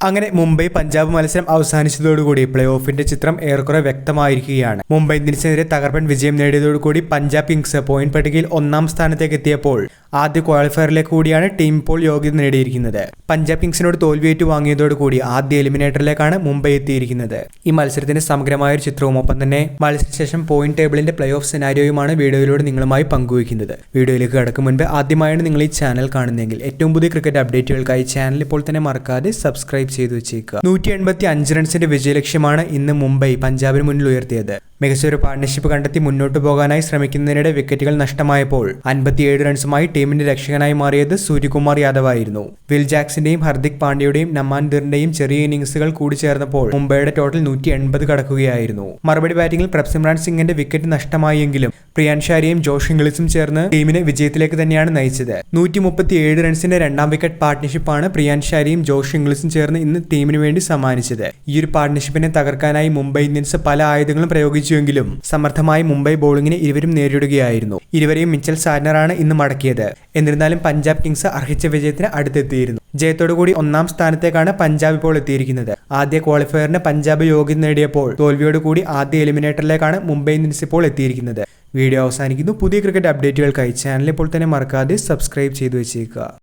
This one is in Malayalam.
അങ്ങനെ മുംബൈ പഞ്ചാബ് മത്സരം അവസാനിച്ചതോടുകൂടി പ്ലേ ഓഫിന്റെ ചിത്രം ഏറെക്കുറെ വ്യക്തമായിരിക്കുകയാണ്. മുംബൈ ഇന്ത്യൻസിനെതിരെ തകർപ്പൻ വിജയം നേടിയതോടുകൂടി പഞ്ചാബ് കിങ്സ് പോയിന്റ് പട്ടികയിൽ 1-ാം സ്ഥാനത്തേക്ക് എത്തിയപ്പോൾ ആദ്യ ക്വാളിഫയറിലേക്ക് കൂടിയാണ് ടീം ഇപ്പോൾ യോഗ്യത നേടിയിരിക്കുന്നത്. പഞ്ചാബ് കിങ്സിനോട് തോൽവിയേറ്റു വാങ്ങിയതോടുകൂടി ആദ്യ എലിമിനേറ്ററിലേക്കാണ് മുംബൈ എത്തിയിരിക്കുന്നത്. ഈ മത്സരത്തിന്റെ സമഗ്രമായ ഒരു ചിത്രവും ഒപ്പം തന്നെ മത്സരശേഷം പോയിന്റ് ടേബിളിന്റെ പ്ലേ ഓഫ് സിനാരിയോയുമാണ് വീഡിയോയിലൂടെ നിങ്ങളുമായി പങ്കുവയ്ക്കുന്നത്. വീഡിയോയിലേക്ക് കടക്കും മുൻപ് ആദ്യമായാണ് നിങ്ങൾ ഈ ചാനൽ കാണുന്നതെങ്കിൽ ഏറ്റവും പുതിയ ക്രിക്കറ്റ് അപ്ഡേറ്റുകൾക്കായി ചാനൽ ഇപ്പോൾ തന്നെ മറക്കാതെ സബ്സ്ക്രൈബ് ചെയ്തു വെച്ചേക്കുക. 185 റൺസിന്റെ വിജയലക്ഷ്യമാണ് ഇന്ന് മുംബൈ പഞ്ചാബിന് മുന്നിൽ ഉയർത്തിയത്. മികച്ചൊരു പാർട്ണർഷിപ്പ് കണ്ടെത്തി മുന്നോട്ട് പോകാനായി ശ്രമിക്കുന്നതിനിടെ വിക്കറ്റുകൾ നഷ്ടമായപ്പോൾ 57 റൺസുമായി ടീമിന്റെ രക്ഷകനായി മാറിയത് സൂര്യകുമാർ യാദവ് ആയിരുന്നു. വിൽ ജാക്സിന്റെയും ഹർദിക് പാണ്ഡ്യയുടെയും നമാൻദറിന്റെയും ചെറിയ ഇന്നിംഗ്സുകൾ കൂടി ചേർന്നപ്പോൾ മുംബൈയുടെ ടോട്ടൽ 180 കടക്കുകയായിരുന്നു. മറുപടി ബാറ്റിംഗിൽ പ്രഭ്സിമ്രാൻ സിംഗിന്റെ വിക്കറ്റ് നഷ്ടമായെങ്കിലും പ്രിയാൻഷാരിയും ജോഷ് ഇംഗ്ലിസും ചേർന്ന് ടീമിനെ വിജയത്തിലേക്ക് തന്നെയാണ് നയിച്ചത്. 137 റൺസിന്റെ രണ്ടാം വിക്കറ്റ് പാർട്ണർഷിപ്പാണ് പ്രിയാൻഷാരിയും ജോഷ് ഇംഗ്ലിസും ചേർന്ന് ഇന്ന് ടീമിന് വേണ്ടി സമ്മാനിച്ചത്. ഈ ഒരു പാർട്ണർഷിപ്പിനെ തകർക്കാനായി മുംബൈ ഇന്ത്യൻസ് പല ആയുധങ്ങളും പ്രയോഗിച്ചുവെങ്കിലും സമർത്ഥമായി മുംബൈ ബോളിംഗിനെ ഇരുവരും നേരിടുകയായിരുന്നു. ഇരുവരെയും മിച്ചൽ സാറ്റ്നറാണ് ഇന്ന് മടക്കിയത്. എന്നിരുന്നാലും പഞ്ചാബ് കിങ്സ് അർഹിച്ച വിജയത്തിന് അടുത്തെത്തിയിരുന്നു. ജയത്തോടുകൂടി 1-ാം സ്ഥാനത്തേക്കാണ് പഞ്ചാബ് ഇപ്പോൾ എത്തിയിരിക്കുന്നത്. ആദ്യ ക്വാളിഫയറിന് പഞ്ചാബ് യോഗ്യത നേടിയപ്പോൾ തോൽവിയോടുകൂടി ആദ്യ എലിമിനേറ്ററിലേക്കാണ് മുംബൈ ഇന്ത്യൻസ് ഇപ്പോൾ എത്തിയിരിക്കുന്നത്. വീഡിയോ അവസാനിക്കുന്നു. പുതിയ ക്രിക്കറ്റ് അപ്ഡേറ്റുകൾക്കായി ചാനൽ ഇപ്പോൾ തന്നെ മറക്കാതെ സബ്സ്ക്രൈബ് ചെയ്തു വെച്ചേക്കുക.